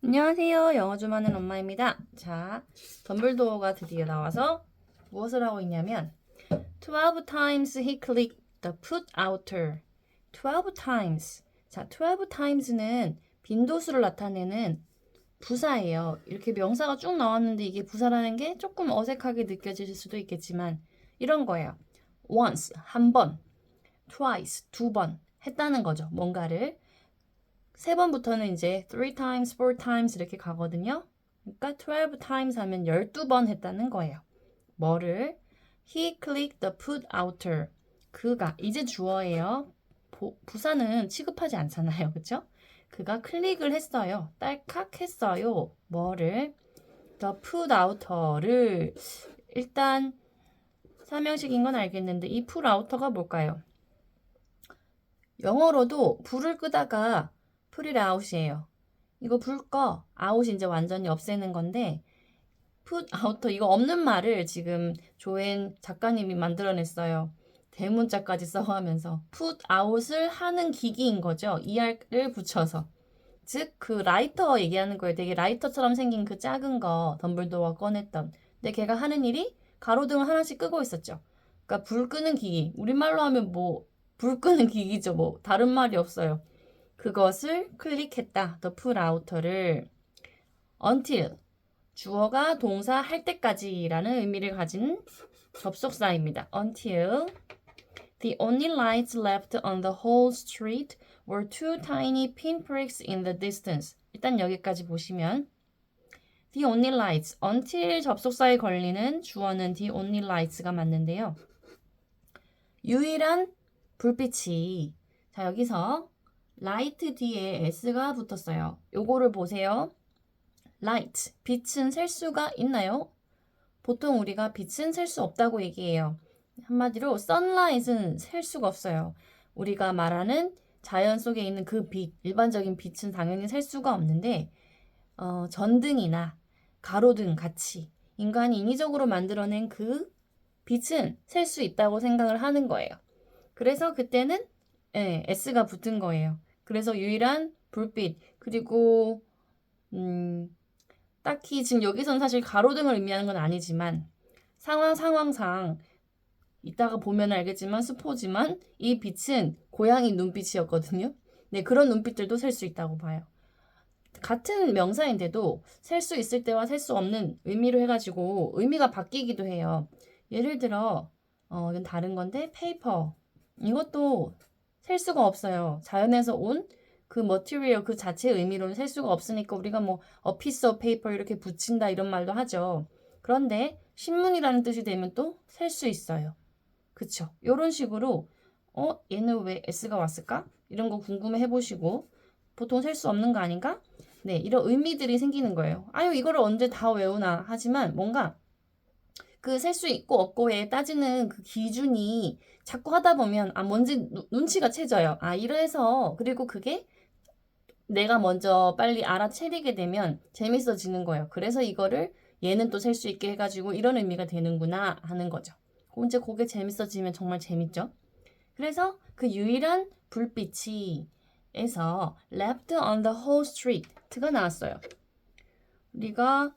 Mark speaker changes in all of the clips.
Speaker 1: 안녕하세요. 영어 좀 하는 엄마입니다. 자, 덤블도어가 드디어 나와서 무엇을 하고 있냐면 12 times he clicked the put outer. 12 times. 자, 12 times는 빈도수를 나타내는 부사예요. 이렇게 명사가 쭉 나왔는데 이게 부사라는 게 조금 어색하게 느껴질 수도 있겠지만 이런 거예요. once, 한 번, twice, 두 번 했다는 거죠. 뭔가를. 세 번부터는 이제 3 times, 4 times 이렇게 가거든요. 그러니까 12 times 하면 12번 했다는 거예요. 뭐를? He clicked the put outer. 그가 이제 주어예요. 부사는 취급하지 않잖아요. 그쵸? 그가 클릭을 했어요. 딸칵 했어요. 뭐를? The put outer를 일단 삼형식인 건 알겠는데 이 put outer가 뭘까요? 영어로도 불을 끄다가 put it out이에요. 이거 불 꺼. out 이제 완전히 없애는 건데 put out 이거 없는 말을 지금 조앤 작가님이 만들어냈어요. 대문자까지 써가면서 put out을 하는 기기인 거죠. er를 붙여서. 즉 그 라이터 얘기하는 거예요. 되게 라이터처럼 생긴 그 작은 거 덤블도어가 꺼냈던. 근데 걔가 하는 일이 가로등을 하나씩 끄고 있었죠. 그러니까 불 끄는 기기. 우리말로 하면 뭐 불 끄는 기기죠. 뭐 다른 말이 없어요. 그것을 클릭했다. the put outer를 until 주어가 동사 할 때까지라는 의미를 가진 접속사입니다. until the only lights left on the whole street were two tiny pinpricks in the distance. 일단 여기까지 보시면 the only lights, until 접속사에 걸리는 주어는 the only lights가 맞는데요. 유일한 불빛이 자 여기서 light 뒤에 s가 붙었어요. 요거를 보세요. light, 빛은 셀 수가 있나요? 보통 우리가 빛은 셀 수 없다고 얘기해요. 한마디로 sunlight은 셀 수가 없어요. 우리가 말하는 자연 속에 있는 그 빛, 일반적인 빛은 당연히 셀 수가 없는데 전등이나 가로등 같이 인간이 인위적으로 만들어낸 그 빛은 셀 수 있다고 생각을 하는 거예요. 그래서 그때는 S가 붙은 거예요. 그래서 유일한 불빛 그리고 딱히 지금 여기선 사실 가로등을 의미하는 건 아니지만 상황상 이따가 보면 알겠지만 스포지만 이 빛은 고양이 눈빛이었거든요. 네, 그런 눈빛들도 셀 수 있다고 봐요. 같은 명사인데도 셀 수 있을 때와 셀 수 없는 의미로 해가지고 의미가 바뀌기도 해요. 예를 들어 이건 다른 건데 페이퍼 이것도 셀 수가 없어요. 자연에서 온 그 머티리얼 그 자체의 의미로는 셀 수가 없으니까 우리가 뭐 a piece of paper 이렇게 붙인다 이런 말도 하죠. 그런데 신문이라는 뜻이 되면 또 셀 수 있어요. 그쵸? 이런 식으로 얘는 왜 S가 왔을까? 이런 거 궁금해 해보시고 보통 셀 수 없는 거 아닌가? 네, 이런 의미들이 생기는 거예요. 아유, 이거를 언제 다 외우나 하지만 뭔가 그 셀 수 있고 없고에 따지는 그 기준이 자꾸 하다 보면 뭔지 눈치가 채져요. 이래서 그리고 그게 내가 먼저 빨리 알아채리게 되면 재밌어지는 거예요. 그래서 이거를 얘는 또 셀 수 있게 해가지고 이런 의미가 되는구나 하는 거죠. 이제 그게 재밌어지면 정말 재밌죠. 그래서 그 유일한 불빛이 에서 left on the whole street가 나왔어요. 우리가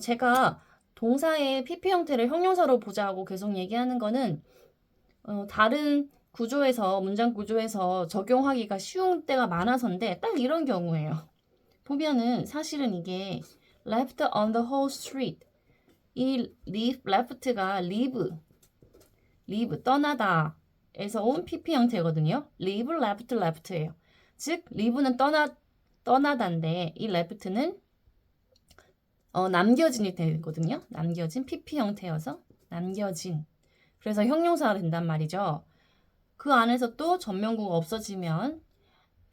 Speaker 1: 제가 동사의 PP 형태를 형용사로 보자고 계속 얘기하는 거는 다른 구조에서 문장 구조에서 적용하기가 쉬운 때가 많아서인데 딱 이런 경우예요. 보면은 사실은 이게 left on the whole street 이 left가 leave 떠나다 에서 온 PP 형태거든요. leave left예요. 즉 leave는 떠나다인데 이 left는 남겨진이 되거든요. 남겨진 PP 형태여서 남겨진. 그래서 형용사가 된단 말이죠. 그 안에서 또 전면구가 없어지면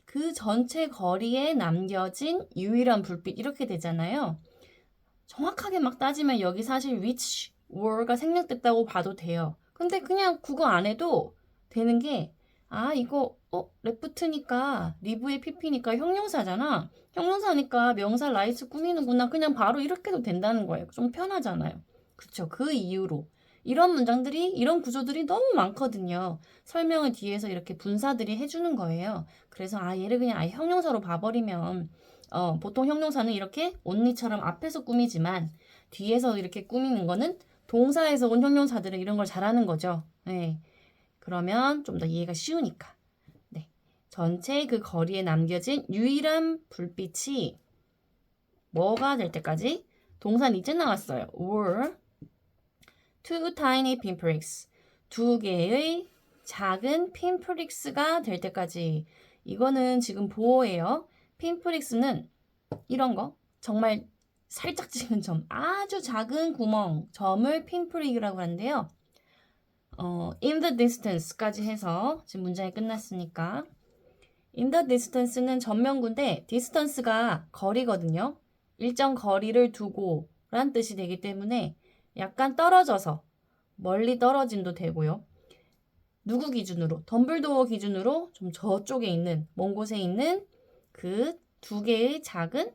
Speaker 1: 그 전체 거리에 남겨진 유일한 불빛 이렇게 되잖아요. 정확하게 막 따지면 여기 사실 which were가 생략됐다고 봐도 돼요. 근데 그냥 국어 안 해도 되는 게 이거 레프트니까 리브의 PP니까 형용사잖아. 형용사니까 명사 라이츠 꾸미는구나. 그냥 바로 이렇게 해도 된다는 거예요. 좀 편하잖아요. 그쵸? 그 이유로 이런 문장들이 이런 구조들이 너무 많거든요. 설명을 뒤에서 이렇게 분사들이 해주는 거예요. 그래서 얘를 그냥 형용사로 봐버리면 보통 형용사는 이렇게 only처럼 앞에서 꾸미지만 뒤에서 이렇게 꾸미는 거는 동사에서 온 형용사들은 이런 걸 잘하는 거죠. 네. 그러면 좀 더 이해가 쉬우니까. 네. 전체 그 거리에 남겨진 유일한 불빛이 뭐가 될 때까지? 동사는 이제 나왔어요. were two tiny pinpricks. 두 개의 작은 핀프릭스가 될 때까지. 이거는 지금 보호예요. 핀프릭스는 이런 거. 정말 살짝 찍은 점. 아주 작은 구멍. 점을 핀프릭이라고 하는데요. in the distance까지 해서 지금 문장이 끝났으니까. in the distance는 전면구인데 distance가 거리거든요. 일정 거리를 두고 란 뜻이 되기 때문에 약간 떨어져서 멀리 떨어진도 되고요. 누구 기준으로? 덤블도어 기준으로 좀 저쪽에 있는 먼 곳에 있는 그 두 개의 작은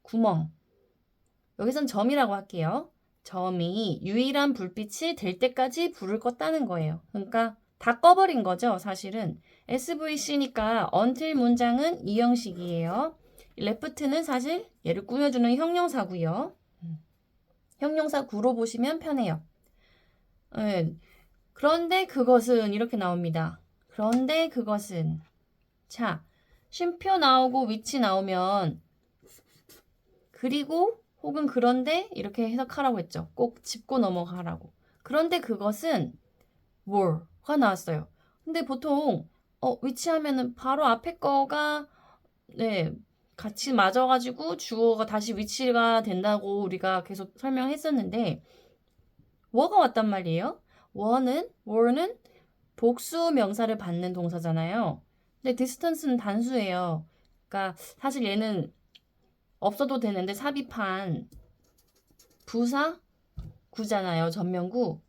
Speaker 1: 구멍. 여기선 점이라고 할게요. 점이 유일한 불빛이 될 때까지 불을 껐다는 거예요. 그러니까 다 꺼버린 거죠, 사실은. SVC니까 until 문장은 이 형식이에요. left는 사실 얘를 꾸며주는 형용사고요. 형용사 구로 보시면 편해요. 네. 그런데 그것은 이렇게 나옵니다. 그런데 그것은 자, 쉼표 나오고 위치 나오면 그리고 혹은 그런데 이렇게 해석하라고 했죠. 꼭 짚고 넘어가라고. 그런데 그것은 were가 나왔어요. 근데 보통 위치하면은 바로 앞에 거가 네, 같이 맞아가지고 주어가 다시 위치가 된다고 우리가 계속 설명했었는데 were가 왔단 말이에요. were는 복수 명사를 받는 동사잖아요. 근데 distance는 단수예요. 그러니까 사실 얘는 없어도 되는데 삽입한 부사 구잖아요. 전면구.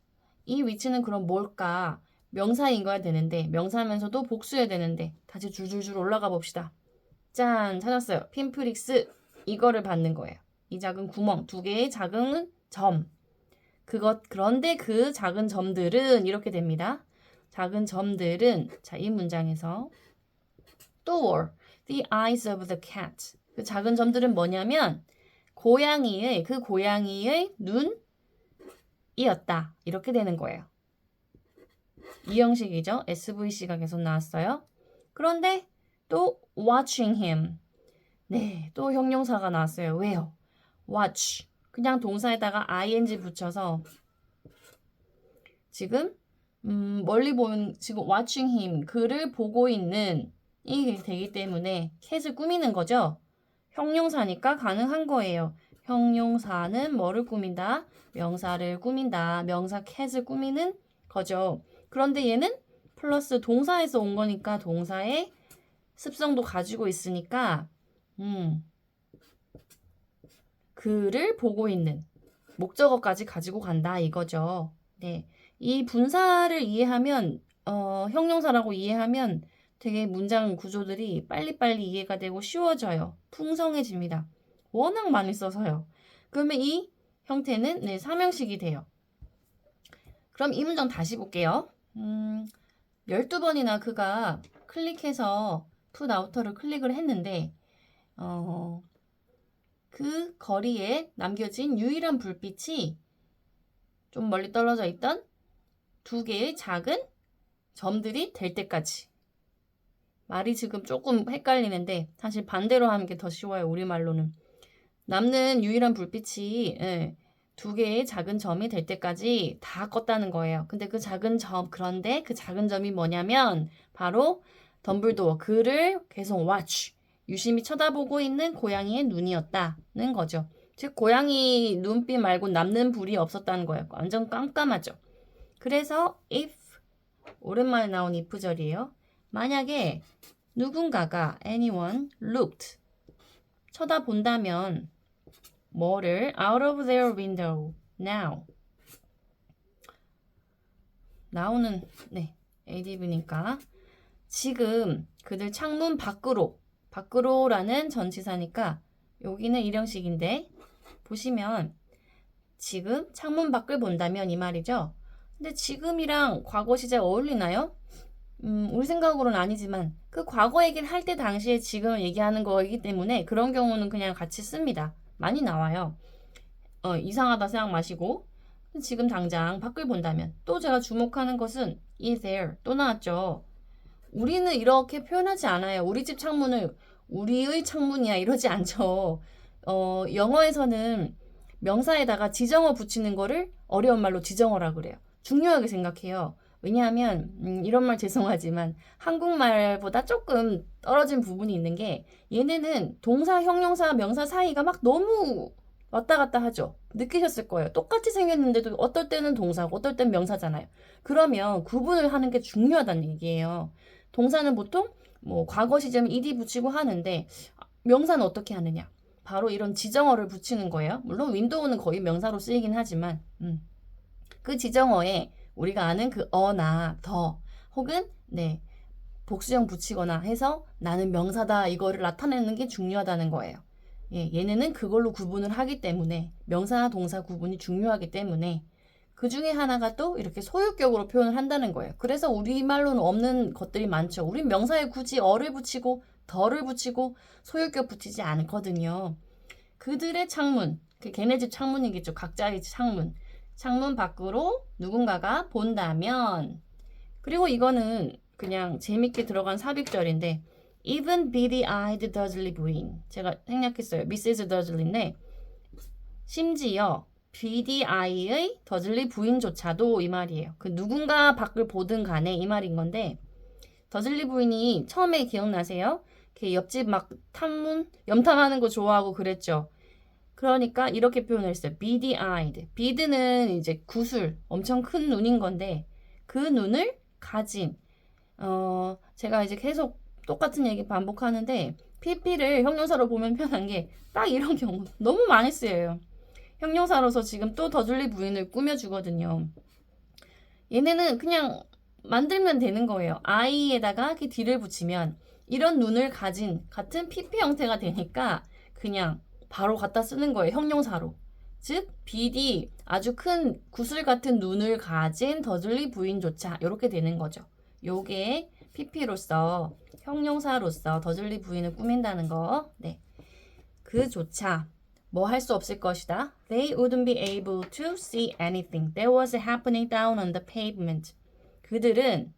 Speaker 1: 이 위치는 그럼 뭘까? 명사인 거야 되는데 명사면서도 복수여야 되는데 다시 줄줄줄 올라가 봅시다. 짠! 찾았어요. 핀프릭스 이거를 받는 거예요. 이 작은 구멍 두 개의 작은 점. 그런데 그 작은 점들은 이렇게 됩니다. 작은 점들은 자, 이 문장에서 또 were the eyes of the cat. 그 작은 점들은 뭐냐면 고양이의 눈이었다. 이렇게 되는 거예요. 이 형식이죠. SVC가 계속 나왔어요. 그런데 또 watching him. 네, 또 형용사가 나왔어요. 왜요? watch. 그냥 동사에다가 ing 붙여서 지금 멀리 보면 지금 watching him 그를 보고 있는 이 되기 때문에 cat을 꾸미는 거죠. 형용사니까 가능한 거예요. 형용사는 뭐를 꾸민다? 명사를 꾸민다. 명사 cat을 꾸미는 거죠. 그런데 얘는 플러스 동사에서 온 거니까 동사의 습성도 가지고 있으니까 그를 보고 있는 목적어까지 가지고 간다 이거죠. 네, 이 분사를 이해하면 형용사라고 이해하면 되게 문장 구조들이 빨리빨리 이해가 되고 쉬워져요. 풍성해집니다. 워낙 많이 써서요. 그러면 이 형태는 네, 3형식이 돼요. 그럼 이 문장 다시 볼게요. 12번이나 그가 클릭해서 put outer를 클릭을 했는데 그 거리에 남겨진 유일한 불빛이 좀 멀리 떨어져 있던 두 개의 작은 점들이 될 때까지. 말이 지금 조금 헷갈리는데 사실 반대로 하는 게 더 쉬워요. 우리말로는. 남는 유일한 불빛이 두 개의 작은 점이 될 때까지 다 껐다는 거예요. 근데 그런데 그 작은 점이 뭐냐면 바로 덤블도어 그를 계속 watch 유심히 쳐다보고 있는 고양이의 눈이었다는 거죠. 즉 고양이 눈빛 말고 남는 불이 없었다는 거예요. 완전 깜깜하죠. 그래서 if 오랜만에 나온 if절이에요. 만약에 누군가가 anyone looked 쳐다본다면 뭐를 out of their window now now는 네 adverb니까 지금 그들 창문 밖으로라는 전치사니까 여기는 일형식인데 보시면 지금 창문 밖을 본다면 이 말이죠. 근데 지금이랑 과거 시제 어울리나요? 우리 생각으로는 아니지만 그 과거 얘기를 할 때 당시에 지금을 얘기하는 거이기 때문에 그런 경우는 그냥 같이 씁니다. 많이 나와요. 이상하다 생각 마시고 지금 당장 밖을 본다면 또 제가 주목하는 것은 is there 또 나왔죠. 우리는 이렇게 표현하지 않아요. 우리 집 창문을 우리의 창문이야 이러지 않죠. 영어에서는 명사에다가 지정어 붙이는 거를 어려운 말로 지정어라 그래요. 중요하게 생각해요. 왜냐하면 이런 말 죄송하지만 한국말보다 조금 떨어진 부분이 있는 게 얘네는 동사, 형용사, 명사 사이가 막 너무 왔다 갔다 하죠. 느끼셨을 거예요. 똑같이 생겼는데도 어떨 때는 동사고 어떨 때는 명사잖아요. 그러면 구분을 하는 게 중요하다는 얘기예요. 동사는 보통 뭐 과거 시제면 ed 붙이고 하는데 명사는 어떻게 하느냐? 바로 이런 지정어를 붙이는 거예요. 물론 윈도우는 거의 명사로 쓰이긴 하지만 그 지정어에 우리가 아는 그 어나 더 혹은 네 복수형 붙이거나 해서 나는 명사다 이거를 나타내는 게 중요하다는 거예요. 예, 얘네는 그걸로 구분을 하기 때문에 명사나 동사 구분이 중요하기 때문에 그 중에 하나가 또 이렇게 소유격으로 표현을 한다는 거예요. 그래서 우리말로는 없는 것들이 많죠. 우린 명사에 굳이 어를 붙이고 더를 붙이고 소유격 붙이지 않거든요. 그들의 창문, 걔네 집 창문이겠죠. 각자의 창문. 창문 밖으로 누군가가 본다면 그리고 이거는 그냥 재밌게 들어간 삽입절인데 Even beady-eyed Dudley 부인 제가 생략했어요. Mrs. Dudley인데 심지어 beady-eye의 더즐리 부인조차도 이 말이에요. 그 누군가 밖을 보든 간에 이 말인 건데 더즐리 부인이 처음에 기억나세요? 걔 옆집 막 염탐하는 거 좋아하고 그랬죠. 그러니까 이렇게 표현을 했어요. beady-eyed. bead는 이제 구슬, 엄청 큰 눈인 건데 그 눈을 가진 제가 이제 계속 똑같은 얘기 반복하는데 PP를 형용사로 보면 편한 게 딱 이런 경우 너무 많이 쓰여요. 형용사로서 지금 또 더즐리 부인을 꾸며주거든요. 얘네는 그냥 만들면 되는 거예요. I에다가 그 D를 붙이면 이런 눈을 가진 같은 PP 형태가 되니까 그냥 바로 갖다 쓰는 거예요. 형용사로. 즉 BD 아주 큰 구슬 같은 눈을 가진 더즐리 부인조차 이렇게 되는 거죠. 요게 PP로서 형용사로서 더즐리 부인을 꾸민다는 거. 네. 그조차 뭐 할 수 없을 것이다. They wouldn't be able to see anything that was happening down on the pavement. 그들은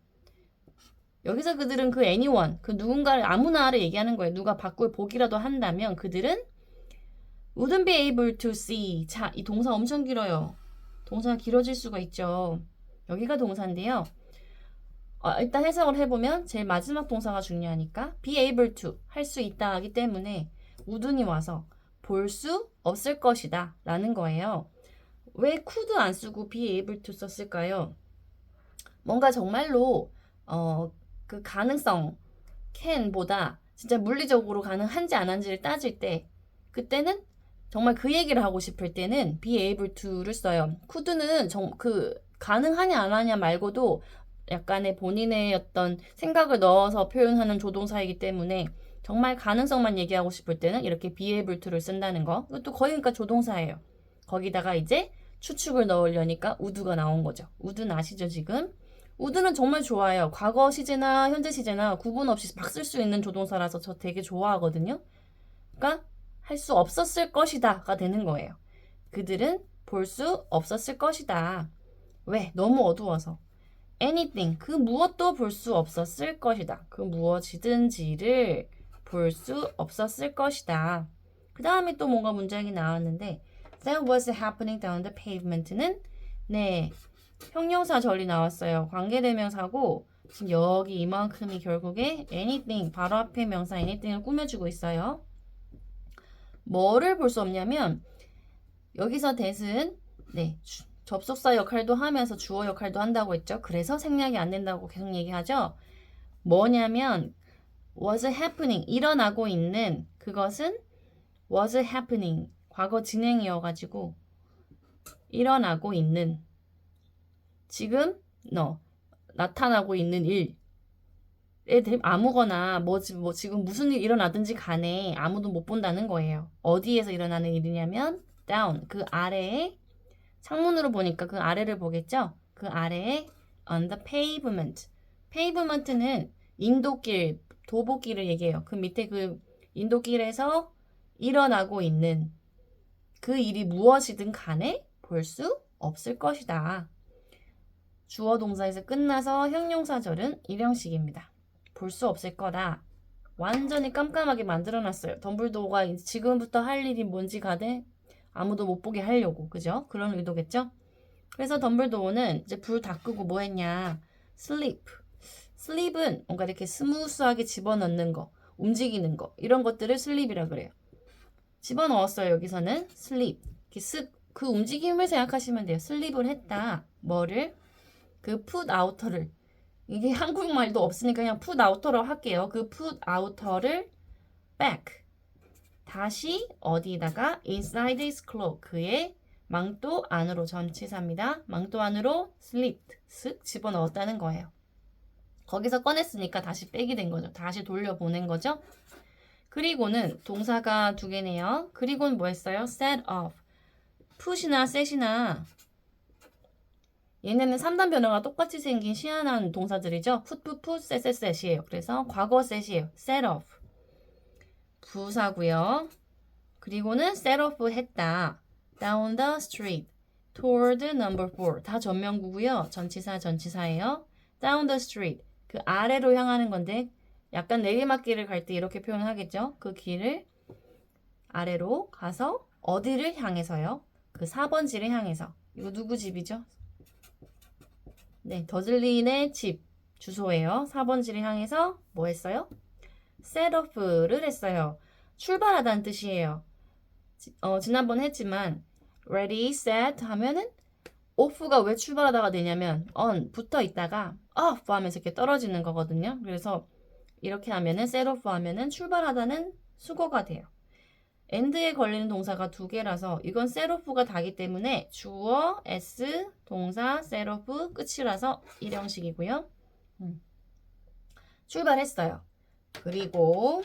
Speaker 1: 여기서 그들은 그 anyone, 그 누군가를 아무나를 얘기하는 거예요. 누가 밖을 보기라도 한다면 그들은 wouldn't be able to see. 자, 이 동사 엄청 길어요. 동사가 길어질 수가 있죠. 여기가 동사인데요. 일단 해석을 해보면 제일 마지막 동사가 중요하니까 be able to 할 수 있다 하기 때문에 wouldn't이 와서 볼 수 없을 것이다 라는 거예요. 왜 could 안 쓰고 be able to 썼을까요? 뭔가 정말로 그 가능성 can보다 진짜 물리적으로 가능한지 안 한지를 따질 때 그때는 정말 그 얘기를 하고 싶을 때는 be able to를 써요. could는 그 가능하냐 안 하냐 말고도 약간의 본인의 어떤 생각을 넣어서 표현하는 조동사이기 때문에 정말 가능성만 얘기하고 싶을 때는 이렇게 be able to를 쓴다는 거. 이것도 거의 그러니까 조동사예요. 거기다가 이제 추측을 넣으려니까 would가 나온 거죠. would는 아시죠 지금? would는 정말 좋아요. 과거 시제나 현재 시제나 구분 없이 막 쓸 수 있는 조동사라서 저 되게 좋아하거든요. 그러니까 할 수 없었을 것이다가 되는 거예요. 그들은 볼 수 없었을 것이다. 왜? 너무 어두워서. anything, 그 무엇도 볼 수 없었을 것이다. 그 무엇이든지를 볼 수 없었을 것이다. 그 다음에 또 뭔가 문장이 나왔는데 That was happening down the pavement는 네, 형용사 절이 나왔어요. 관계대명사고 지금 여기 이만큼이 결국에 anything, 바로 앞에 명사 anything을 꾸며주고 있어요. 뭐를 볼 수 없냐면 여기서 that은 네, 접속사 역할도 하면서 주어 역할도 한다고 했죠. 그래서 생략이 안 된다고 계속 얘기하죠. 뭐냐면 was happening, 일어나고 있는 그것은 was happening, 과거 진행이어가지고 일어나고 있는 지금 나타나고 있는 일에 대해 아무거나 뭐 지금 무슨 일 일어나든지 간에 아무도 못 본다는 거예요. 어디에서 일어나는 일이냐면 down, 그 아래에 창문으로 보니까 그 아래를 보겠죠? 그 아래에 on the pavement, pavement는 인도길, 도보길을 얘기해요. 그 밑에 그 인도길에서 일어나고 있는 그 일이 무엇이든 간에 볼 수 없을 것이다. 주어 동사에서 끝나서 형용사절은 일형식입니다. 볼 수 없을 거다. 완전히 깜깜하게 만들어놨어요. 덤블도어가 지금부터 할 일이 뭔지 가되 아무도 못 보게 하려고. 그죠? 그런 의도겠죠? 그래서 덤블도어는 이제 불 다 끄고 뭐 했냐? sleep. sleep은 뭔가 이렇게 스무스하게 집어넣는 거, 움직이는 거, 이런 것들을 sleep이라 그래요. 집어넣었어요. 여기서는 sleep. 그 움직임을 생각하시면 돼요. sleep을 했다. 뭐를? 그 put out를. 이게 한국말도 없으니까 그냥 put out로 할게요. 그 put out를 back. 다시 어디다가 inside his cloak. 그의 망토 안으로 전치사입니다. 망토 안으로 slipped. 쓱 집어넣었다는 거예요. 거기서 꺼냈으니까 다시 빼게 된 거죠. 다시 돌려보낸 거죠. 그리고는 동사가 두 개네요. 그리고는 뭐 했어요? set off. put이나 set이나 얘네는 3단 변화가 똑같이 생긴 희한한 동사들이죠. put, set, set이에요. 그래서 과거 set이에요. set off. 부사고요. 그리고는 set off 했다. down the street. toward number 4. 다 전명구고요. 전치사예요. down the street. 그 아래로 향하는 건데 약간 내리막길을 갈 때 이렇게 표현하겠죠. 그 길을 아래로 가서 어디를 향해서요? 그 4번지를 향해서. 이거 누구 집이죠? 네, 더즐린의 집 주소예요. 4번지를 향해서 뭐 했어요? set off를 했어요. 출발하다는 뜻이에요. 지난번 했지만 ready, set 하면은 off가 왜 출발하다가 되냐면 on 붙어 있다가 off 하면서 이렇게 떨어지는 거거든요. 그래서 이렇게 하면은 set off 하면은 출발하다는 수거가 돼요. end에 걸리는 동사가 두 개라서 이건 set off가 다기 때문에 주어, s, 동사, set off 끝이라서 일형식이고요. 출발했어요. 그리고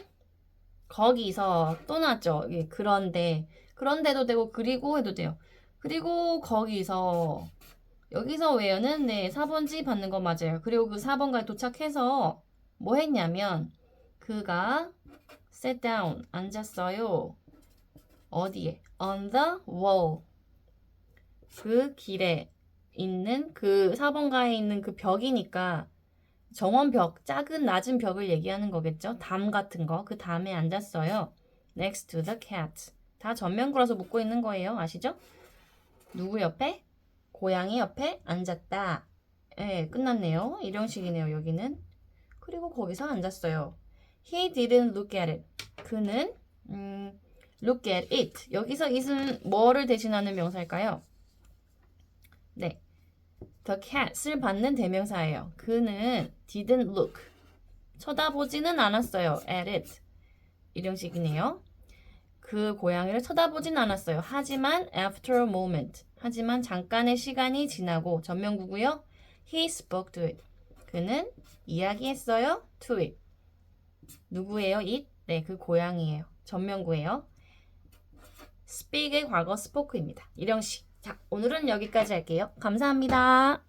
Speaker 1: 거기서 또 나왔죠. 그런데도 되고 그리고 해도 돼요. 그리고 거기서 여기서 왜요는 네 4번지 받는 거 맞아요. 그리고 그 4번가에 도착해서 뭐 했냐면 그가 sit down 앉았어요. 어디에? on the wall. 그 길에 있는 그 4번가에 있는 그 벽이니까 정원벽, 작은 낮은 벽을 얘기하는 거겠죠. 담 같은 거. 그 담에 앉았어요. next to the cat. 다 전면구라서 묶고 있는 거예요. 아시죠? 누구 옆에? 고양이 옆에 앉았다. 예, 끝났네요. 일형식이네요, 여기는. 그리고 거기서 앉았어요. He didn't look at it. 그는 look at it. 여기서 it은 뭐를 대신하는 명사일까요? 네. The cat을 받는 대명사예요. 그는 didn't look. 쳐다보지는 않았어요. at it. 일형식이네요. 그 고양이를 쳐다보진 않았어요. 하지만 after a moment. 하지만 잠깐의 시간이 지나고 전면구고요. He spoke to it. 그는 이야기했어요. to it. 누구예요? it? 네, 그 고양이예요. 전면구예요. speak의 과거 spoke입니다. 일형식. 자, 오늘은 여기까지 할게요. 감사합니다.